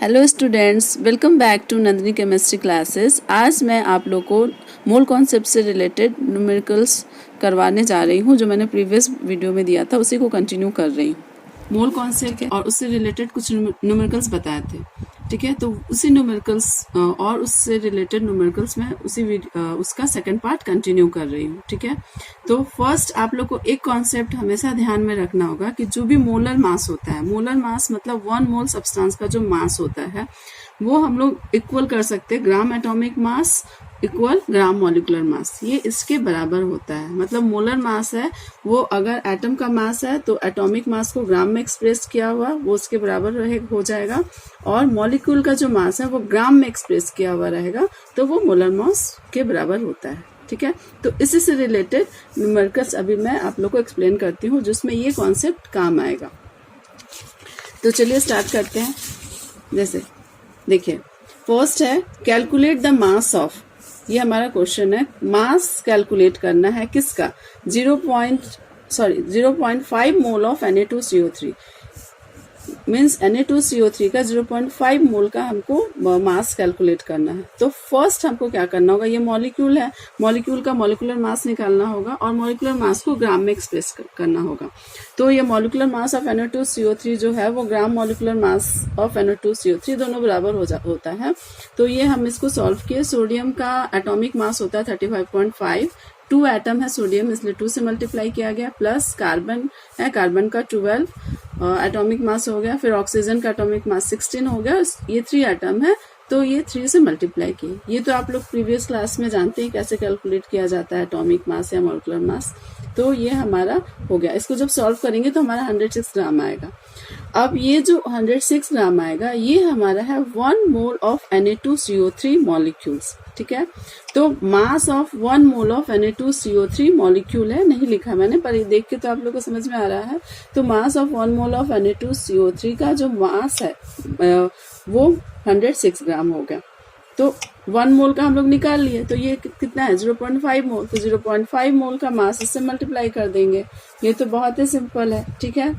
Hello students, welcome back to Nandini chemistry classes. आज मैं आप लोग को मोल कॉन्सेप्ट से रिलेटेड न्यूमेरिकल्स करवाने जा रही हूँ। जो मैंने प्रीवियस वीडियो में दिया था उसी को कंटिन्यू कर रही हूँ। मोल कॉन्सेप्ट और उससे रिलेटेड कुछ न्यूमेरिकल्स बताए थे, ठीक है। तो उसी न्यूमेरिकल्स और उससे रिलेटेड न्यूमेरिकल्स में उसका सेकंड पार्ट कंटिन्यू कर रही हूँ, ठीक है। तो फर्स्ट आप लोग को एक कॉन्सेप्ट हमेशा ध्यान में रखना होगा कि जो भी मोलर मास होता है, मोलर मास मतलब 1 मोल सब्सटेंस का जो मास होता है वो हम लोग इक्वल कर सकते हैं gram atomic mass equal gram molecular mass. ये इसके बराबर होता है। मतलब मोलर मास है वो अगर एटम का मास है तो एटॉमिक मास को ग्राम में एक्सप्रेस किया हुआ वो उसके बराबर हो जाएगा, और मॉलिक्यूल का जो मास है वो ग्राम में एक्सप्रेस किया हुआ रहेगा तो वो मोलर मास के बराबर होता है, ठीक है। तो इसी से रिलेटेड न्यूमेरिकल्स अभी मैं आप लोग को एक्सप्लेन करती हूँ जिसमें ये कॉन्सेप्ट काम आएगा। तो चलिए स्टार्ट करते हैं। जैसे देखिए, फर्स्ट है कैलकुलेट द मास ऑफ। ये हमारा क्वेश्चन है, मास कैलकुलेट करना है किसका? 0.5 mole of Na2CO3 means Na2CO3 का 0.5 मोल का हमको मास कैलकुलेट करना है। तो फर्स्ट हमको क्या करना होगा, ये मॉलिक्यूल है, मॉलिक्यूल का मॉलिक्यूलर मास निकालना होगा और मॉलिक्यूलर मास को ग्राम में एक्सप्रेस करना होगा। तो ये मॉलिक्यूलर मास ऑफ Na2CO3 जो है वो gram molecular mass of Na2CO3 दोनों बराबर होता है। तो ये हम इसको सॉल्व किए। सोडियम का एटॉमिक मास होता है 35.5, 2 एटम है सोडियम इसलिए 2 से मल्टीप्लाई किया गया, प्लस कार्बन है, कार्बन का 12 एटॉमिक मास हो गया, फिर ऑक्सीजन का एटॉमिक मास 16 हो गया। ये 3 एटम है तो ये 3 से मल्टीप्लाई किए। ये तो आप लोग प्रीवियस क्लास में जानते हैं कैसे कैलकुलेट किया जाता है एटॉमिक मास या मॉलिक्यूलर मास। तो ये हमारा हो गया। इसको जब सॉल्व करेंगे तो हमारा 106 ग्राम आएगा। अब ये जो 106 ग्राम आएगा ये हमारा है 1 मोल ऑफ Na2CO3 मॉलिक्यूल्स, ठीक है। तो mass of 1 mole of Na2CO3 molecule है, नहीं लिखा मैंने पर ये देख के तो आप लोग को समझ में आ रहा है। तो mass of 1 mole of Na2CO3 का जो मास है वो 106 ग्राम हो गया। तो 1 मोल का हम लोग निकाल लिए, तो ये कितना है 0.5 मोल। तो 0.5 मोल का मास इससे मल्टीप्लाई कर देंगे। ये तो बहुत ही सिंपल है, ठीक है।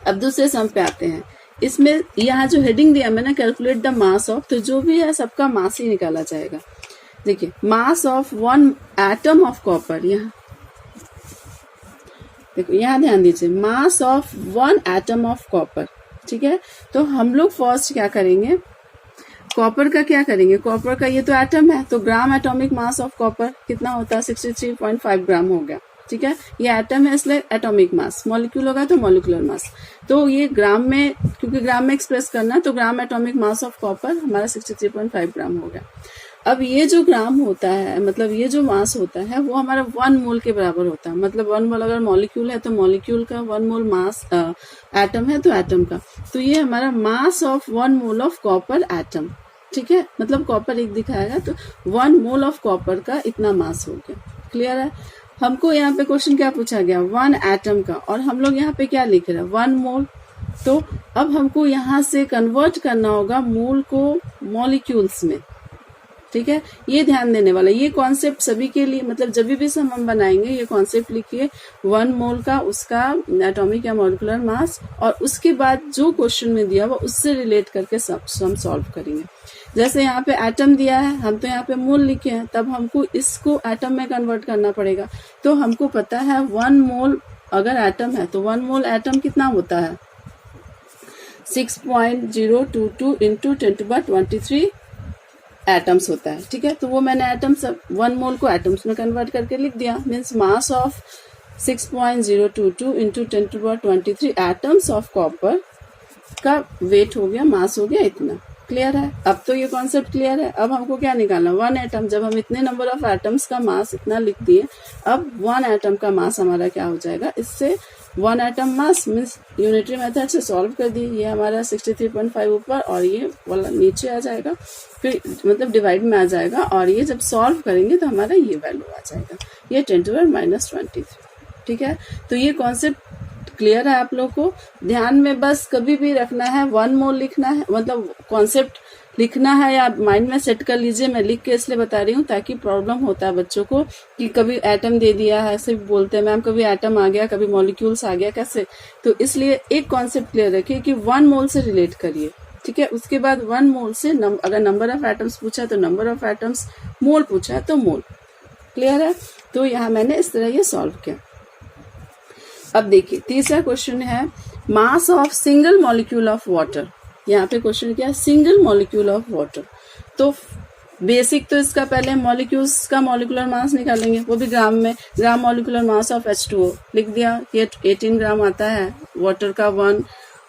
अब दूसरे सम पे आते हैं। इसमें यहाँ जो हेडिंग दिया मैंने कैलकुलेट द मास ऑफ, तो जो भी है सबका मास ही निकाला जाएगा। देखिए, mass of 1 atom of copper, यहाँ देखो, यहाँ ध्यान दीजिए, mass of 1 atom of copper, ठीक है। तो हम लोग फर्स्ट क्या करेंगे, कॉपर का क्या करेंगे, कॉपर का ये तो एटम है तो gram atomic mass of copper कितना होता है 63.5 ग्राम हो गया, ठीक है। ये एटम है इसलिए एटॉमिक मास, मॉलिक्यूल होगा तो मॉलिक्यूलर मास। तो ये ग्राम में, क्योंकि ग्राम में एक्सप्रेस करना है तो gram atomic mass of copper हमारा 63.5 ग्राम हो गया। अब ये जो ग्राम होता है, मतलब ये जो मास होता है वो हमारा 1 मोल के बराबर होता है। मतलब 1 मोल अगर मॉलिक्यूल है तो मॉलिक्यूल का 1 मोल मास, एटम है तो एटम का। तो ये हमारा mass of 1 mole of copper atom, ठीक है। मतलब कॉपर एक दिखाएगा तो 1 मोल ऑफ कॉपर का इतना मास हो गया। क्लियर है। हमको यहाँ पे क्वेश्चन क्या पूछा गया, 1 एटम का, और हम लोग यहाँ पे क्या लिख रहे हैं 1 मोल। तो अब हमको यहाँ से कन्वर्ट करना होगा मोल को मॉलिक्यूल्स में, ठीक है। ये ध्यान देने वाला, ये कॉन्सेप्ट सभी के लिए, मतलब जब भी सम हम बनाएंगे ये कॉन्सेप्ट लिखिए 1 मोल का उसका एटॉमिक या मॉलिक्यूलर मास, और उसके बाद जो क्वेश्चन में दिया हुआ उससे रिलेट करके सम सॉल्व करेंगे। जैसे यहाँ पे एटम दिया है, हम तो यहाँ पे मोल लिखे हैं, तब हमको इसको एटम में कन्वर्ट करना पड़ेगा। तो हमको पता है 1 मोल अगर एटम है तो 1 मोल एटम कितना होता है 6.022 इंटू 10⁻23 एटम्स होता है, ठीक है। तो वो मैंने एटम्स 1 मोल को एटम्स में कन्वर्ट करके लिख दिया। Means mass of 6.022 into 10⁻23 atoms of copper का वेट हो गया, मास हो गया इतना। क्लियर है। अब तो ये कॉन्सेप्ट क्लियर है। अब हमको क्या निकालना, 1 एटम। जब हम इतने नंबर ऑफ एटम्स का मास इतना लिख दिए, अब 1 एटम का मास हमारा क्या हो जाएगा, इससे 1 atom mass means unitary method से सॉल्व कर दी। ये हमारा 63.5 ऊपर और ये वाला नीचे आ जाएगा, फिर मतलब डिवाइड में आ जाएगा, और ये जब सॉल्व करेंगे तो हमारा ये वैल्यू आ जाएगा, ये 10⁻⁻23, ठीक है। तो ये कॉन्सेप्ट क्लियर है आप लोग को। ध्यान में बस कभी भी रखना है 1 मोल लिखना है, मतलब कॉन्सेप्ट लिखना है या माइंड में सेट कर लीजिए। मैं लिख के इसलिए बता रही हूँ ताकि प्रॉब्लम होता है बच्चों को कि कभी एटम दे दिया है, ऐसे बोलते हैं मैम कभी एटम आ गया, कभी मॉलिक्यूल्स आ गया, कैसे। तो इसलिए एक कॉन्सेप्ट क्लियर रखिए कि 1 मोल से रिलेट करिए, ठीक है। उसके बाद 1 मोल से अगर नंबर ऑफ एटम्स पूछा तो नंबर ऑफ एटम्स, मोल पूछा तो मोल। क्लियर है। तो यहाँ मैंने इस तरह ये सॉल्व किया। अब देखिए तीसरा क्वेश्चन है mass of single molecule of water. यहाँ पे क्वेश्चन क्या है, सिंगल मॉलिक्यूल ऑफ वाटर। तो बेसिक तो इसका पहले मॉलिक्यूल्स का मॉलिक्यूलर मास निकालेंगे, वो भी ग्राम में। Gram molecular mass of H2O लिख दिया, ये 18 ग्राम आता है। वाटर का 1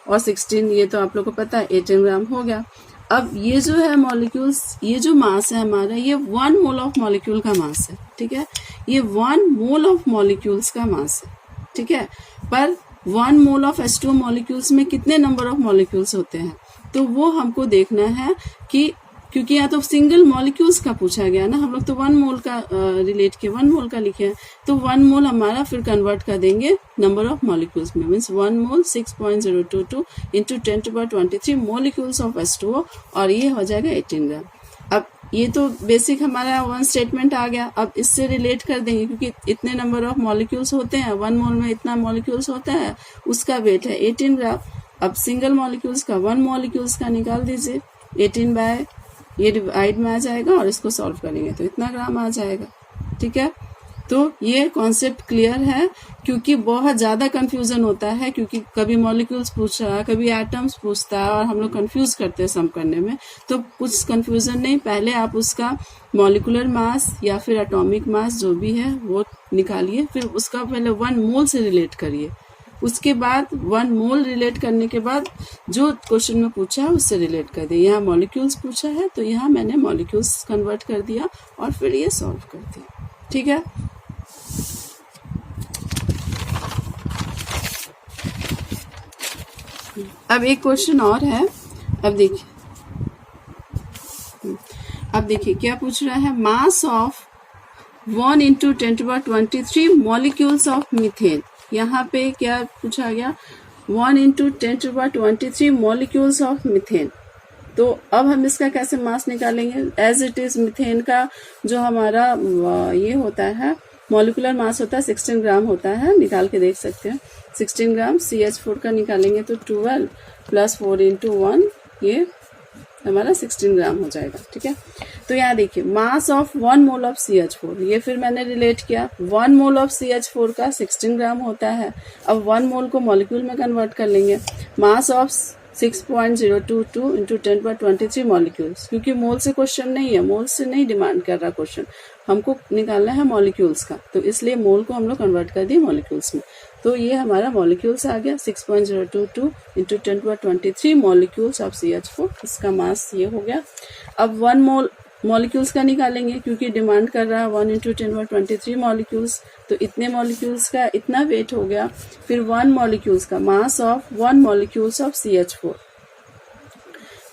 और 16, ये तो आप लोग को पता है, 18 ग्राम हो गया। अब ये जो है मॉलिक्यूल्स, ये जो मास है हमारा, ये 1 मोल ऑफ मॉलिक्यूल का मास है, ठीक है। ये 1 मोल ऑफ मॉलिक्यूल्स का मास है, ठीक है। पर 1 मोल ऑफ H2O मॉलिक्यूल्स में कितने नंबर ऑफ मॉलिक्यूल्स होते हैं, तो वो हमको देखना है कि, क्योंकि यहाँ तो सिंगल मॉलिक्यूल्स का पूछा गया ना, हम लोग तो 1 मोल का रिलेट किया, 1 मोल का लिखे हैं, तो 1 मोल हमारा फिर कन्वर्ट कर देंगे नंबर ऑफ मॉलिक्यूल्स में। Means 1 mole 6.022 into 10⁻23 molecules of H2O, और ये हो जाएगा 18 ग्राम। अब ये तो बेसिक हमारा 1 स्टेटमेंट आ गया। अब इससे रिलेट कर देंगे, क्योंकि इतने नंबर ऑफ मॉलिक्यूल्स होते हैं, 1 मोल में इतना मॉलिक्यूल्स होता है, उसका वेट है 18 ग्राम। अब सिंगल मॉलिक्यूल्स का 1 मॉलिक्यूल्स का निकाल दीजिए, 18 बाय ये डिवाइड में आ जाएगा और इसको सॉल्व करेंगे तो इतना ग्राम आ जाएगा, ठीक है। तो ये कॉन्सेप्ट क्लियर है, क्योंकि बहुत ज़्यादा कंफ्यूजन होता है, क्योंकि कभी मॉलिक्यूल्स पूछ रहा है, कभी एटम्स पूछता है, और हम लोग कंफ्यूज करते हैं सम करने में। तो कुछ कंफ्यूजन नहीं, पहले आप उसका मॉलिकुलर मास या फिर एटॉमिक मास जो भी है वो निकालिए, फिर उसका पहले 1 मोल से रिलेट करिए, उसके बाद 1 मोल रिलेट करने के बाद जो क्वेश्चन में पूछा है उससे रिलेट कर दिया। यहाँ मॉलिक्यूल्स पूछा है तो यहाँ मैंने मॉलिक्यूल्स कन्वर्ट कर दिया और फिर ये सॉल्व कर दिया, ठीक है। अब एक क्वेश्चन और है। अब देखिए क्या पूछ रहा है, mass of 1 into 10⁻23 molecules of methane. यहाँ पे क्या पूछा गया, 1 इंटू 10⁻23 मॉलिक्यूल्स ऑफ मीथेन। तो अब हम इसका कैसे मास निकालेंगे, एज इट इज मीथेन का जो हमारा ये होता है मॉलिकुलर मास होता है 16 ग्राम होता है, निकाल के देख सकते हैं। 16 ग्राम CH4 का निकालेंगे तो 12 + 4 × 1, ये हमारा 16 ग्राम हो जाएगा, ठीक है। तो यहाँ देखिए mass of 1 mole of CH4, ये फिर मैंने रिलेट किया, 1 मोल ऑफ CH4 का 16 ग्राम होता है। अब 1 मोल को मॉलिक्यूल में कन्वर्ट कर लेंगे, मास ऑफ 6.022 इंटू 10⁻23 मॉलिक्यूल्स, क्योंकि मोल से क्वेश्चन नहीं है, मोल से नहीं डिमांड कर रहा क्वेश्चन, हमको निकालना है मॉलिक्यूल्स का, तो इसलिए मोल को हम लोग कन्वर्ट कर दिए मॉलिक्यूल्स में। तो ये हमारा मॉलिक्यूल्स आ गया 6.022 इंटू 10⁻23 मॉलिक्यूल्स ऑफ CH4, इसका मास ये हो गया। अब 1 मोल मॉलिक्यूल्स का निकालेंगे, क्योंकि डिमांड कर रहा है 1 इंटू 10⁻23 मॉलिक्यूल्स, तो इतने मॉलिक्यूल्स का इतना वेट हो गया। फिर 1 मॉलिक्यूल्स का mass of 1 molecules of CH4,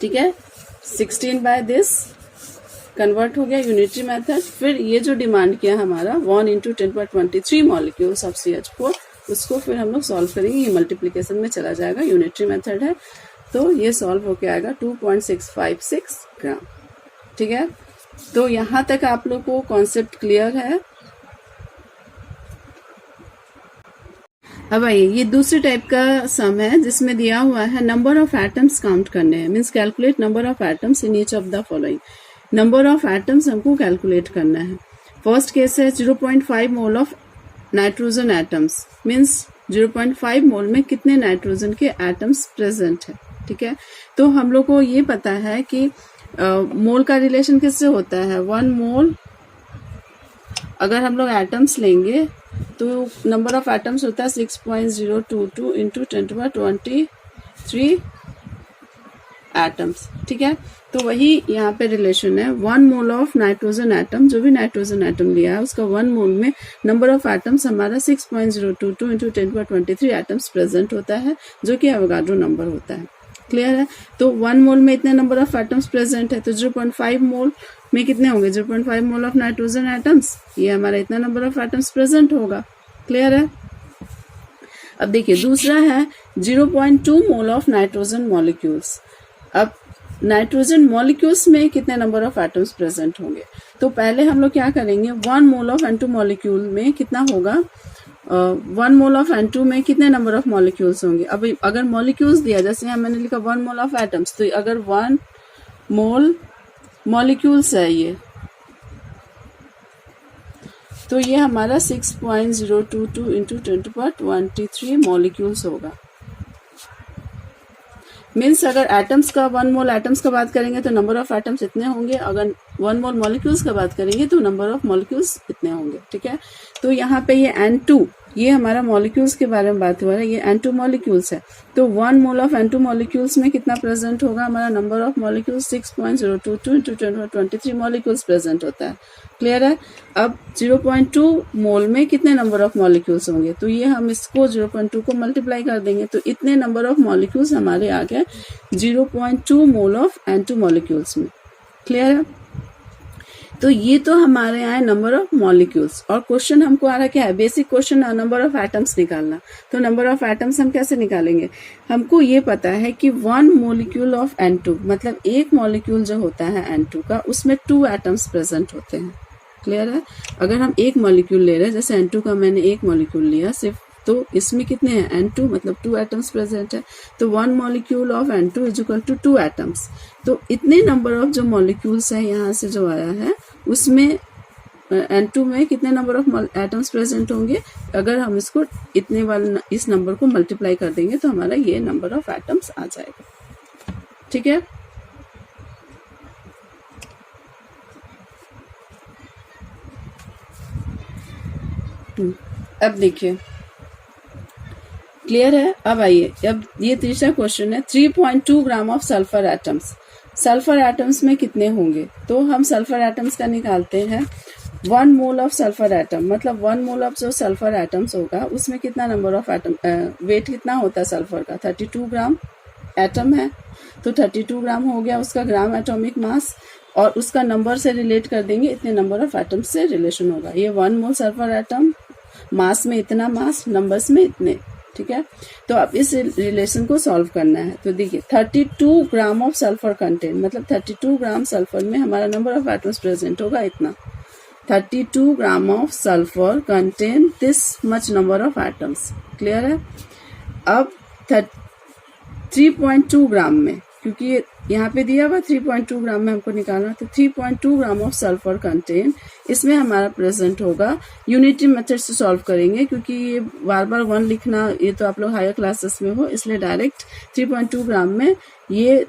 ठीक है, 16 बाय दिस कन्वर्ट हो गया यूनिटरी मेथड। फिर ये जो डिमांड किया हमारा 1 इंटू 10⁻23 मॉलिक्यूल्स ऑफ CH4, उसको फिर हम लोग सॉल्व करेंगे, ये मल्टीप्लिकेशन में चला जाएगा, यूनिटरी मेथड है, तो ये सॉल्व होके आएगा 2.656 ग्राम, ठीक है। तो यहाँ तक आप लोग को कॉन्सेप्ट क्लियर है। अब आइए ये दूसरे टाइप का सम है, जिसमें दिया हुआ है नंबर ऑफ एटम्स काउंट करने हैं, means calculate number of atoms in each of the following. Number of atoms हमको कैलकुलेट करना है। फर्स्ट केस है 0.5 mole of nitrogen atoms, means 0.5 मोल में कितने नाइट्रोजन के एटम्स प्रेजेंट है, ठीक है। तो हम लोग को ये पता है कि मोल का रिलेशन किससे होता है, 1 मोल अगर हम लोग एटम्स लेंगे तो नंबर ऑफ एटम्स होता है 6.022 इंटू 10⁻23 एटम्स, ठीक है। तो वही यहाँ पे रिलेशन है, 1 मोल ऑफ नाइट्रोजन एटम, जो भी नाइट्रोजन एटम लिया है उसका 1 मोल में नंबर ऑफ एटम्स हमारा 6.022 इंटू 10⁻23 एटम्स प्रेजेंट होता है, जो कि एवोगाड्रो नंबर होता है। क्लियर है। तो 1 मोल में इतने नंबर ऑफ एटम्स प्रेजेंट है, तो 0.5 मोल में कितने होंगे, 0.5 मोल ऑफ नाइट्रोजन एटम्स, ये हमारा इतना नंबर ऑफ एटम्स प्रेजेंट होगा। क्लियर है। अब देखिए दूसरा है 0.2 मोल ऑफ नाइट्रोजन मॉलिक्यूल्स। अब नाइट्रोजन मॉलिक्यूल्स में कितने नंबर ऑफ एटम्स प्रेजेंट होंगे, तो पहले हम लोग क्या करेंगे, 1 मोल ऑफ N2 मॉलिक्यूल में कितना होगा, 1 मोल ऑफ N2 में कितने नंबर ऑफ मॉलिक्यूल्स होंगे। अब अगर मॉलिक्यूल्स दिया, जैसे यहाँ मैंने लिखा 1 मोल ऑफ एटम्स, तो अगर 1 मोल मॉलिक्यूल्स है ये, तो ये हमारा 6.022 इंटू 10⁻23 मॉलिक्यूल्स होगा। मीन्स अगर एटम्स का 1 मोल एटम्स का बात करेंगे तो नंबर ऑफ एटम्स इतने होंगे, अगर 1 मोल मॉलिक्यूल्स का बात करेंगे तो नंबर ऑफ मॉलिक्यूल्स इतने होंगे। ठीक है, तो यहाँ पे ये N2, ये हमारा मॉलिक्यूल्स के बारे में बात हुआ है, ये N2 मॉलिक्यूल्स है, तो 1 मोल ऑफ N2 मॉलिक्यूल्स में कितना प्रेजेंट होगा, हमारा number of molecules 6.022 into 10⁻23 molecules present होता है। क्लियर है। अब 0.2 मोल में कितने नंबर ऑफ मॉलिक्यूल्स होंगे, तो ये हम इसको 0.2 को मल्टीप्लाई कर देंगे, तो इतने नंबर ऑफ मॉलिक्यूल्स हमारे आ गए 0.2 मोल ऑफ N2 मॉलिक्यूल्स में। क्लियर है। तो ये तो हमारे यहाँ नंबर ऑफ मॉलिक्यूल्स, और क्वेश्चन हमको आ रहा क्या है, basic question number of atoms निकालना। तो नंबर ऑफ एटम्स हम कैसे निकालेंगे, हमको ये पता है कि 1 मॉलिक्यूल ऑफ N2, मतलब एक मॉलिक्यूल जो होता है N2 का, उसमें 2 एटम्स प्रेजेंट होते हैं। क्लियर है। अगर हम एक मॉलिक्यूल ले रहे हैं, जैसे N2 का मैंने एक मॉलिक्यूल लिया सिर्फ, तो इसमें कितने हैं N2, मतलब 2 एटम्स प्रेजेंट है, तो 1 molecule of N2 is equal to 2 atoms. तो इतने नंबर ऑफ जो मॉलिक्यूल्स है यहाँ से जो आया है, उसमें N2 में कितने नंबर ऑफ एटम्स प्रेजेंट होंगे, अगर हम इसको इतने वाले इस नंबर को मल्टीप्लाई कर देंगे तो हमारा ये नंबर ऑफ एटम्स आ जाएगा। ठीक है। अब देखिए, क्लियर है। अब आइए, अब ये तीसरा क्वेश्चन है, 3.2 gram of sulphur atoms. Sulphur atoms में कितने होंगे, तो हम सल्फर एटम्स का निकालते हैं। 1 मोल ऑफ सल्फर एटम, मतलब 1 मोल ऑफ जो सल्फर एटम्स होगा उसमें कितना नंबर ऑफ एटम, वेट कितना होता है सल्फर का, 32 ग्राम एटम है, तो 32 ग्राम हो गया उसका ग्राम एटॉमिक मास, और उसका नंबर से रिलेट कर देंगे, इतने नंबर ऑफ एटम्स से रिलेशन होगा। ये 1 मोल सल्फर एटम, मास में इतना मास, नंबर्स में इतने। ठीक है, तो अब इस रिलेशन को सॉल्व करना है। तो देखिए 32 ग्राम ऑफ सल्फर कंटेंट, मतलब 32 ग्राम सल्फर में हमारा नंबर ऑफ एटम्स प्रेजेंट होगा इतना। 32 gram of sulphur contain this much number of atoms. Clear है। अब 3.2 ग्राम में, क्योंकि यहाँ पे दिया हुआ 3.2 ग्राम में हमको निकालना, तो 3.2 ग्राम ऑफ सल्फर कंटेन, इसमें हमारा प्रेजेंट होगा। यूनिटी मेथड से सॉल्व करेंगे, क्योंकि ये बार बार 1 लिखना, ये तो आप लोग हायर क्लासेस में हो, इसलिए डायरेक्ट 3.2 ग्राम में ये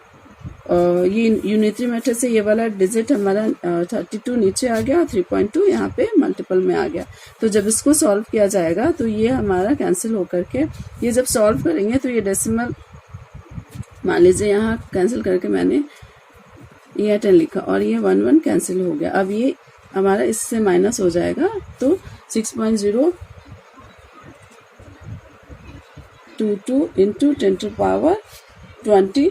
यूनिटी मेथड से ये वाला डिजिट हमारा 32 नीचे आ गया और 3.2 यहाँ पे मल्टीपल में आ गया। तो जब इसको सॉल्व किया जाएगा तो ये हमारा कैंसिल होकर के, ये जब सॉल्व करेंगे तो ये डेसिमल, मान लीजिए यहाँ कैंसिल करके मैंने ये 10 लिखा और ये 1 1 कैंसिल हो गया। अब ये हमारा इससे माइनस हो जाएगा, तो 6.022 इंटू 10⁻22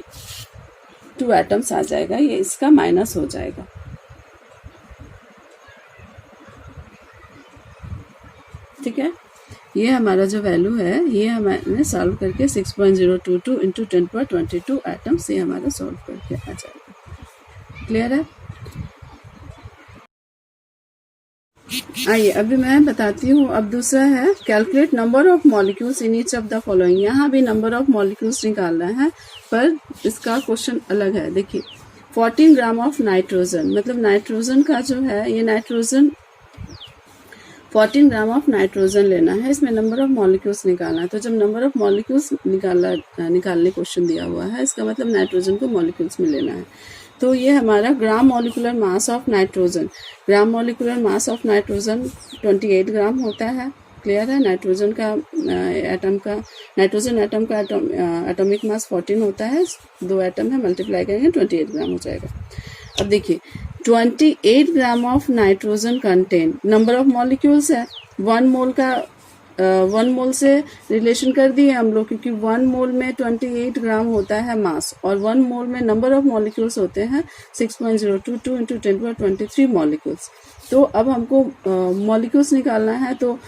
एटम्स आ जाएगा, ये इसका माइनस हो जाएगा। ठीक है, ये हमारा जो वैल्यू है ये हमने सॉल्व करके 6.022 इंटू 10⁻22 एटम्स, ये हमारा सॉल्व करके आ जाएगा। क्लियर है। आइए अभी मैं बताती हूँ। अब दूसरा है calculate number of molecules in each of the following. यहाँ भी नंबर ऑफ मॉलिक्यूल्स निकालना है, पर इसका क्वेश्चन अलग है। देखिए 14 ग्राम ऑफ नाइट्रोजन, मतलब नाइट्रोजन का जो है ये नाइट्रोजन 14 ग्राम ऑफ नाइट्रोजन लेना है, इसमें नंबर ऑफ मॉलिक्यूल्स निकालना है। तो जब नंबर ऑफ मॉलिक्यूल्स निकालने क्वेश्चन दिया हुआ है, इसका मतलब नाइट्रोजन को मॉलिक्यूल्स में लेना है। तो ये हमारा ग्राम molecular mass of nitrogen, gram molecular mass of nitrogen 28 ग्राम होता है। क्लियर है। नाइट्रोजन एटम का एटॉमिक मास 14 होता है, 2 एटम है, मल्टीप्लाई करेंगे 28 ग्राम हो जाएगा। अब देखिए 28 gram of nitrogen contain, number of molecules है, 1 मोल से रिलेशन कर दिए हम लोग, क्योंकि 1 मोल में 28 ग्राम होता है मास, और 1 मोल में नंबर ऑफ मॉलिक्यूल्स होते हैं 6.022 इंटू 10⁻23 मॉलिक्यूल्स। तो अब हमको मॉलिक्यूल्स निकालना है, तो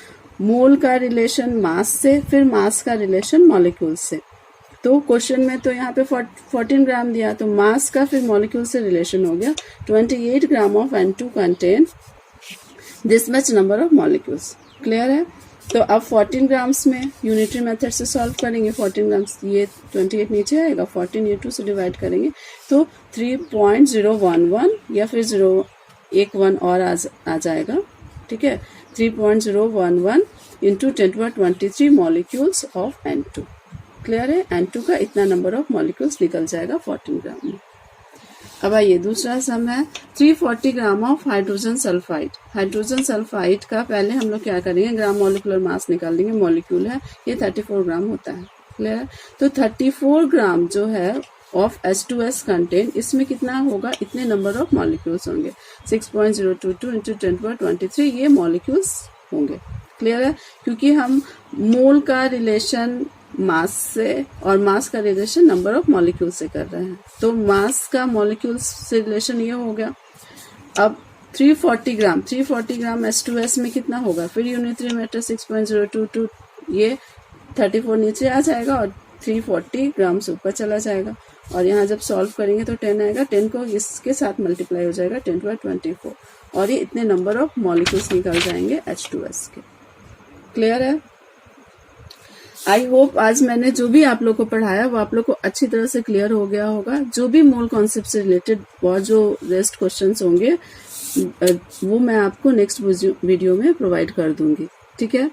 मोल का रिलेशन मास से, फिर मास का रिलेशन मॉलिक्यूल्स से। तो क्वेश्चन में तो यहाँ पे 14 ग्राम दिया, तो मास का फिर मॉलिक्यूल से रिलेशन हो गया। 28 gram of N2 contain this much number of molecules. Clear है। तो अब 14 ग्राम्स में यूनिटरी मेथड से सॉल्व करेंगे। 14 ग्राम्स, ये 28 नीचे आएगा, 14 ये 2 से डिवाइड करेंगे तो 3.011 या फिर 0.11 और आ जाएगा, ठीक है। 3.011 into 10⁻23 molecules of N2। Clear है, N2 का इतना नंबर ऑफ मॉलिक्यूल्स निकल जाएगा 14 ग्राम में। अब आइए दूसरा सम है 340 gram of hydrogen sulphide. Hydrogen sulphide का पहले हम लोग क्या करेंगे, ग्राम मॉलिक्यूलर मास निकाल देंगे। मॉलिक्यूल है ये 34 ग्राम होता है, क्लियर है। तो 34 ग्राम जो है ऑफ H2S कंटेंट, इसमें कितना होगा, इतने नंबर ऑफ मॉलिक्यूल्स होंगे। 6.022 इंटू 10⁻23 ये मॉलिक्यूल्स होंगे, क्लियर है। क्योंकि हम मोल का रिलेशन मास से और मास का रिलेशन नंबर ऑफ मॉलिक्यूल से कर रहे हैं, तो मास का मॉलिक्यूल्स से रिलेशन ये हो गया। अब 340 ग्राम H2S में कितना होगा, फिर यूनिटरी मेथड 6.022 ये 34 नीचे आ जाएगा और 340 ग्राम से ऊपर चला जाएगा। और यहाँ जब सॉल्व करेंगे तो 10 आएगा, 10 को इसके साथ मल्टीप्लाई हो जाएगा 10⁻24 और ये इतने नंबर ऑफ मॉलिक्यूल्स निकल जाएंगे H2S के। क्लियर है। आई होप आज मैंने जो भी आप लोग को पढ़ाया वो आप लोग को अच्छी तरह से क्लियर हो गया होगा। जो भी मोल कॉन्सेप्ट से रिलेटेड और जो रेस्ट क्वेश्चंस होंगे वो मैं आपको नेक्स्ट वीडियो में प्रोवाइड कर दूंगी, ठीक है।